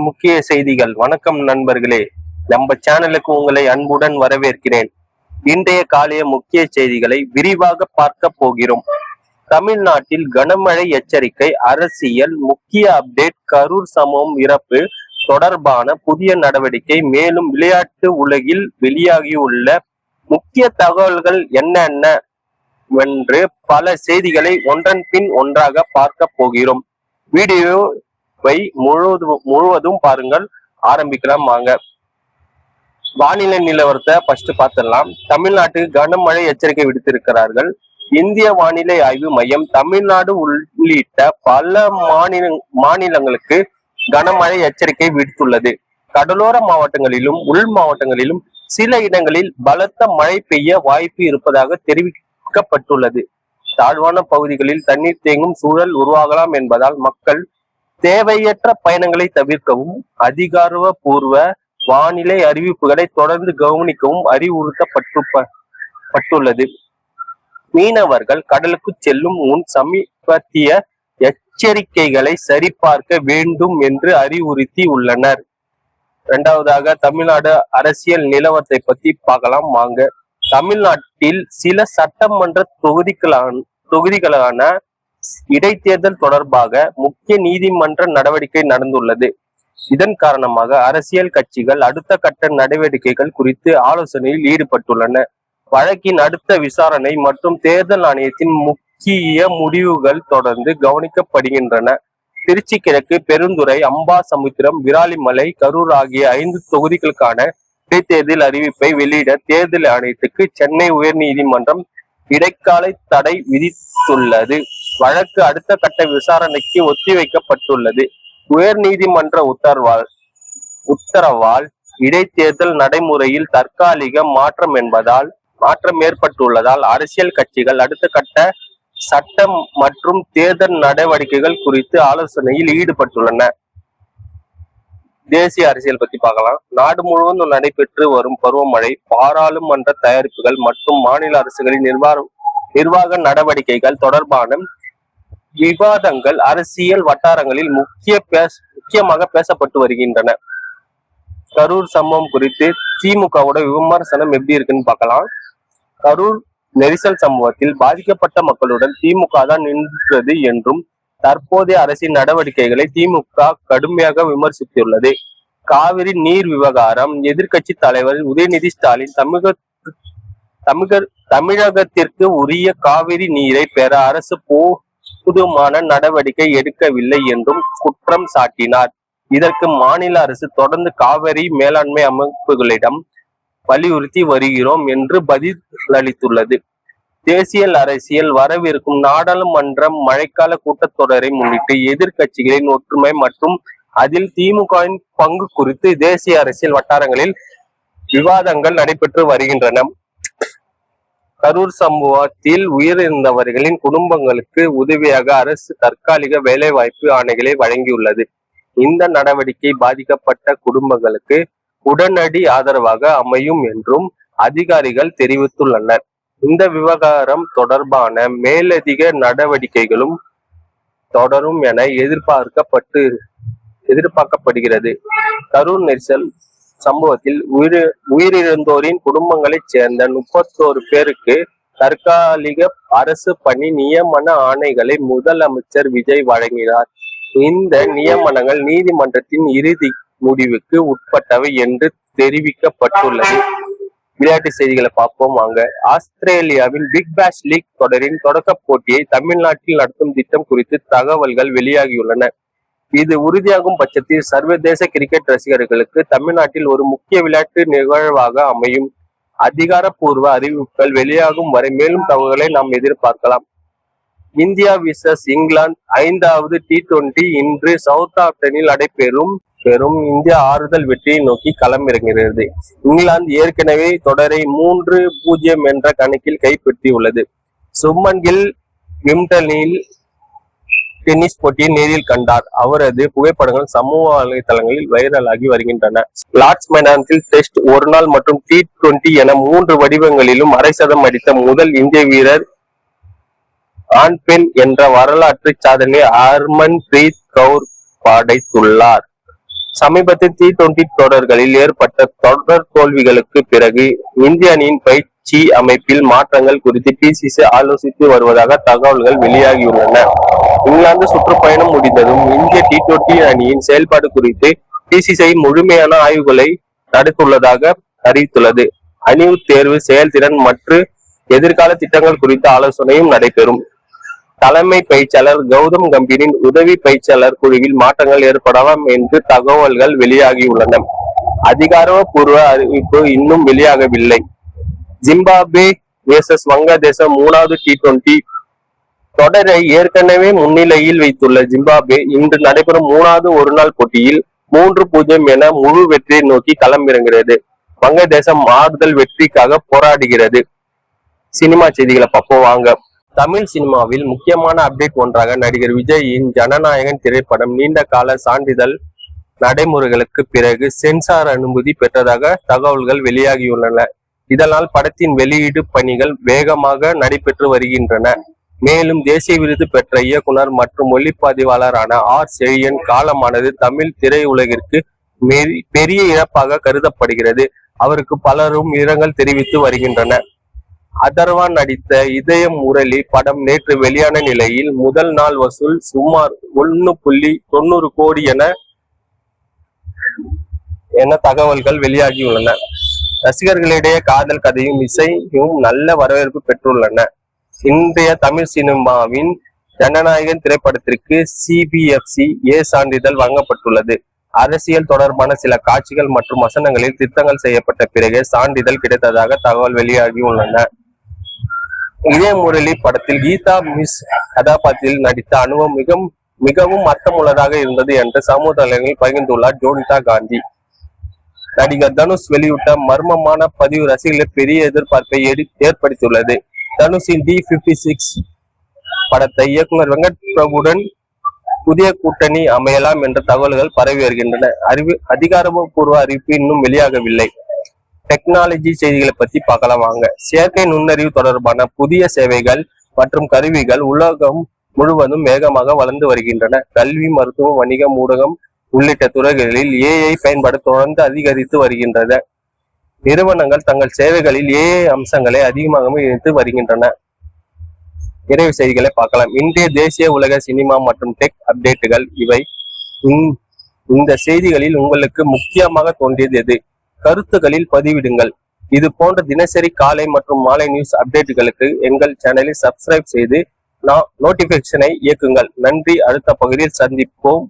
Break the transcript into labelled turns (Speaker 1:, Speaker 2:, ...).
Speaker 1: முக்கிய செய்திகள். வணக்கம் நண்பர்களே, நம்ம சேனலுக்கு உங்களை அன்புடன் வரவேற்கிறேன். இன்றைய காலைய முக்கிய செய்திகளை விரிவாக பார்க்க போகிறோம். தமிழ்நாட்டில் கனமழை எச்சரிக்கை, அரசியல் முக்கிய அப்டேட், கரூர் சம்பவம் இறப்பு தொடர்பான புதிய நடவடிக்கை, மேலும் விளையாட்டு உலகில் வெளியாகியுள்ள முக்கிய தகவல்கள் என்னென்ன என்று பல செய்திகளை ஒன்றன் பின் ஒன்றாக பார்க்க போகிறோம். வீடியோவை முழுவதும் பாருங்கள். ஆரம்பிக்கலாம் வாங்க. வானிலை நிலவரத்தை ஃபர்ஸ்ட் பார்த்துடலாம். தமிழ்நாட்டுக்கு கனமழை எச்சரிக்கை விடுத்திருக்கிறார்கள். இந்திய வானிலை ஆய்வு மையம் தமிழ்நாடு உள்ளிட்ட பல மாநிலங்களுக்கு கனமழை எச்சரிக்கை விடுத்துள்ளது. கடலோர மாவட்டங்களிலும் உள் மாவட்டங்களிலும் சில இடங்களில் பலத்த மழை பெய்ய வாய்ப்பு இருப்பதாக தெரிவிக்கப்பட்டுள்ளது. தாழ்வான பகுதிகளில் தண்ணீர் தேங்கும் சூழல் உருவாகலாம் என்பதால் மக்கள் தேவையற்ற பயணங்களை தவிர்க்கவும், அதிகாரப்பூர்வ வானிலை அறிவிப்புகளை தொடர்ந்து கவனிக்கவும் அறிவுறுத்தப்பட்டுள்ளது. மீனவர்கள் கடலுக்கு செல்லும் முன் சமீபத்திய எச்சரிக்கைகளை சரிபார்க்க வேண்டும் என்று அறிவுறுத்தி உள்ளனர். இரண்டாவதாக, தமிழ்நாடு அரசியல் நிலவரத்தை பத்தி பார்க்கலாம் வாங்க. தமிழ்நாட்டில் சில சட்டமன்ற தொகுதிகளான இடைத்தேர்தல் தொடர்பாக முக்கிய நீதிமன்ற நடவடிக்கை நடந்துள்ளது. இதன் காரணமாக அரசியல் கட்சிகள் அடுத்த கட்ட நடவடிக்கைகள் குறித்து ஆலோசனையில் ஈடுபட்டுள்ளன. வழக்கின் அடுத்த விசாரணை மற்றும் தேர்தல் ஆணையத்தின் முக்கிய முடிவுகள் தொடர்ந்து கவனிக்கப்படுகின்றன. திருச்சி கிழக்கு, பெருந்துறை, அம்பாசமுத்திரம், விராலிமலை, கரூர் ஆகிய 5 தொகுதிகளுக்கான இடைத்தேர்தல் அறிவிப்பை வெளியிட தேர்தல் ஆணையத்துக்கு சென்னை உயர்நீதிமன்றம் இடைக்கால தடை விதித்துள்ளது. வழக்கு அடுத்த கட்ட விசாரணைக்கு ஒத்திவைக்கப்பட்டுள்ளது. உயர்நீதிமன்ற உத்தரவால் இடைத்தேர்தல் நடைமுறையில் தற்காலிக மாற்றம் ஏற்பட்டுள்ளதால் அரசியல் கட்சிகள் அடுத்த கட்ட சட்டம் மற்றும் தேர்தல் நடவடிக்கைகள் குறித்து ஆலோசனையில் ஈடுபட்டுள்ளன. தேசிய அரசியல் பத்தி பார்க்கலாம். நாடு முழுவதும் நடைபெற்று வரும் பருவமழை, பாராளுமன்ற தயாரிப்புகள் மற்றும் மாநில அரசுகளின் நிர்வாக நடவடிக்கைகள் தொடர்பான விவாதங்கள் அரசியல் வட்டாரங்களில் முக்கியமாக பேசப்பட்டு வருகின்றன. கரூர் சம்பவம் குறித்து திமுகவோட விமர்சனம் எப்படி இருக்குன்னு பார்க்கலாம். கரூர் நெரிசல் சம்பவத்தில் பாதிக்கப்பட்ட மக்களுடன் திமுக தான் நின்றது என்றும் தற்போதைய அரசின் நடவடிக்கைகளை திமுக கடுமையாக விமர்சித்துள்ளது. காவிரி நீர் விவகாரம், எதிர்கட்சி தலைவர் உதயநிதி ஸ்டாலின் தமிழகத்திற்கு உரிய காவிரி நீரை பெற அரசு போதுமான நடவடிக்கை எடுக்கவில்லை என்றும் குற்றம் சாட்டினார். இதற்கு மாநில அரசு தொடர்ந்து காவிரி மேலாண்மை அமைப்புகளிடம் வலியுறுத்தி வருகிறோம் என்று பதிலளித்துள்ளது. தேசிய அரசியல் வரவிருக்கும் நாடாளுமன்ற மழைக்கால கூட்டத்தொடரை முன்னிட்டு எதிர்கட்சிகளின் ஒற்றுமை மற்றும் அதில் திமுகவின் பங்கு குறித்து தேசிய அரசியல் வட்டாரங்களில் விவாதங்கள் நடைபெற்று வருகின்றன. கரூர் சம்பவத்தில் உயிரிழந்தவர்களின் குடும்பங்களுக்கு உதவியாக அரசு தற்காலிக வேலைவாய்ப்பு ஆணைகளை வழங்கியுள்ளது. இந்த நடவடிக்கை பாதிக்கப்பட்ட குடும்பங்களுக்கு உடனடி ஆதரவாக அமையும் என்றும் அதிகாரிகள் தெரிவித்துள்ளனர். இந்த விவகாரம் தொடர்பான மேலதிக நடவடிக்கைகளும் தொடரும் என எதிர்பார்க்கப்படுகிறது. கரூர் நெரிசல் சம்பவத்தில் உயிரிழந்தோரின் குடும்பங்களைச் சேர்ந்த 31 பேருக்கு தற்காலிக அரசு பணி நியமன ஆணைகளை முதலமைச்சர் விஜய் வழங்கினார். இந்த நியமனங்கள் நீதிமன்றத்தின் இறுதி முடிவுக்கு உட்பட்டவை என்று தெரிவிக்கப்பட்டுள்ளது. விளையாட்டு செய்திகளை பார்ப்போம் வாங்க. ஆஸ்திரேலியாவின் பிக் பேஷ் லீக் தொடரின் தொடக்க போட்டியை தமிழ்நாட்டில் நடத்தும் திட்டம் குறித்து தகவல்கள் வெளியாகியுள்ளன. இது உறுதியாகும் பட்சத்தில் சர்வதேச கிரிக்கெட் ரசிகர்களுக்கு தமிழ்நாட்டில் ஒரு முக்கிய விளையாட்டு நிகழ்வாக அமையும். அதிகாரப்பூர்வ அறிவிப்புகள் வெளியாகும் வரை மேலும் தகவல்களை நாம் எதிர்பார்க்கலாம். இந்தியா விசஸ் இங்கிலாந்து 5வது T20 இன்று சவுத்தாம்ப்டனில் நடைபெறும். இந்தியா ஆறுதல் வெற்றியை நோக்கி களமிறங்குகிறது. இங்கிலாந்து ஏற்கனவே தொடரை 3-0 என்ற கணக்கில் கைப்பற்றியுள்ளது. சுப்மன் கில் விம்பிள்டனில் டென்னிஸ் போட்டியை நேரில் கண்டார். அவரது புகைப்படங்கள் சமூக வலைதளங்களில் வைரலாகி வருகின்றன. லார்ட்ஸ் மைதானத்தில் டெஸ்ட், ஒருநாள் மற்றும் T20 என 3 வடிவங்களிலும் அரை சதம் அடித்த முதல் இந்திய வீரர் ஆண் பெண் என்ற வரலாற்று சாதனை ஹர்மன் பிரீத் கவுர் படைத்துள்ளார். சமீபத்தில் T20 தொடர்களில் ஏற்பட்ட தொடர் தோல்விகளுக்கு பிறகு இந்திய அணியின் பயிற்சி அமைப்பில் மாற்றங்கள் குறித்து பிசிசி ஆலோசித்து வருவதாக தகவல்கள் வெளியாகியுள்ளன. இங்கிலாந்து சுற்றுப்பயணம் முடிந்ததும் இந்திய T20 அணியின் செயல்பாடு குறித்து பிசிசிஐ முழுமையான ஆய்வுகளை நடத்துள்ளதாக அறிவித்துள்ளது. அணி தேர்வு, செயல்திறன் மற்றும் எதிர்கால திட்டங்கள் குறித்த ஆலோசனையும் நடைபெறும். தலைமை பயிற்சியாளர் கௌதம் கம்பீரின் உதவி பயிற்சியாளர் குழுவில் மாற்றங்கள் ஏற்படலாம் என்று தகவல்கள் வெளியாகியுள்ளன. அதிகாரப்பூர்வ அறிவிப்பு இன்னும் வெளியாகவில்லை. ஜிம்பாப்வே vs வங்கதேசம் 3வது T20 தொடரை ஏற்கனவே முன்னிலையில் வைத்துள்ள ஜிம்பாப்வே இன்று நடைபெறும் 3வது ஒருநாள் போட்டியில் 3-0 என முழு வெற்றியை நோக்கி களமிறங்குகிறது. வங்கதேசம் ஆறுதல் வெற்றிக்காக போராடுகிறது. சினிமா செய்திகளை பார்ப்போம் வாங்க. தமிழ் சினிமாவில் முக்கியமான அப்டேட் ஒன்றாக நடிகர் விஜயின் ஜனநாயகன் திரைப்படம் நீண்ட கால சான்றிதழ் நடைமுறைகளுக்கு பிறகு சென்சார் அனுமதி பெற்றதாக தகவல்கள் வெளியாகியுள்ளன. இதனால் படத்தின் வெளியீடு பணிகள் வேகமாக நடைபெற்று வருகின்றன. மேலும் தேசிய விருது பெற்ற இயக்குனர் மற்றும் ஒளிப்பதிவாளரான செழியன் காலமானது தமிழ் திரையுலகிற்கு பெரிய இழப்பாக கருதப்படுகிறது. அவருக்கு பலரும் இரங்கல் தெரிவித்து வருகின்றனர். அதர்வா நடித்த இதயம் முரளி படம் நேற்று வெளியான நிலையில் முதல் நாள் வசூல் சுமார் 1.90 கோடி என தகவல்கள் வெளியாகியுள்ளன. ரசிகர்களிடையே காதல் கதையும் இசையும் நல்ல வரவேற்பு பெற்றுள்ளன. இன்றைய தமிழ் சினிமாவின் ஜனநாயகன் திரைப்படத்திற்கு CBFC A சான்றிதழ் வழங்கப்பட்டுள்ளது. அரசியல் தொடர்பான சில காட்சிகள் மற்றும் வசனங்களில் திருத்தங்கள் செய்யப்பட்ட பிறகு சான்றிதழ் கிடைத்ததாக தகவல் வெளியாகியுள்ளன. இதய முரளி படத்தில் கீதா மிஸ் கதாபாத்திரத்தில் நடித்த அனுபவம் மிகவும் அர்த்தமுள்ளதாக இருந்தது என்று சமூக தலைவர்கள் பகிர்ந்துள்ளார் ஜோனிதா காந்தி. நடிகர் தனுஷ் வெளியிட்ட மர்மமான பதிவு ரசிகர்கள் பெரிய எதிர்பார்ப்பை ஏற்படுத்தியுள்ளது. தனுஷின் D56 படத்தை இயக்குனர் வெங்கட் பிரபுடன் புதிய கூட்டணி அமையலாம் என்ற தகவல்கள் பரவி வருகின்றன. அதிகாரப்பூர்வ அறிவிப்பு இன்னும் வெளியாகவில்லை. டெக்னாலஜி செய்திகளை பத்தி பார்க்கலாம் வாங்க. செயற்கை நுண்ணறிவு தொடர்பான புதிய சேவைகள் மற்றும் கருவிகள் உலகம் முழுவதும் வேகமாக வளர்ந்து வருகின்றன. கல்வி, மருத்துவம், வணிகம், ஊடகம் உள்ளிட்ட துறைகளில் AI பயன்பாடு தொடர்ந்து அதிகரித்து வருகின்றன. நிறுவனங்கள் தங்கள் சேவைகளில் AI அம்சங்களை அதிகமாக இணைத்து வருகின்றன. நிறைவு செய்திகளை பார்க்கலாம். இன்றைய தேசிய உலக சினிமா மற்றும் டெக் அப்டேட்டுகள் இவை. இந்த செய்திகளில் உங்களுக்கு முக்கியமாக தோன்றியது எது? கருத்துகளில் பதிவிடுங்கள். இது போன்ற தினசரி காலை மற்றும் மாலை நியூஸ் அப்டேட்டுகளுக்கு எங்கள் சேனலை சப்ஸ்கிரைப் செய்து நோட்டிபிகேஷனை இயக்குங்கள். நன்றி. அடுத்த பகுதியில் சந்திப்போம்.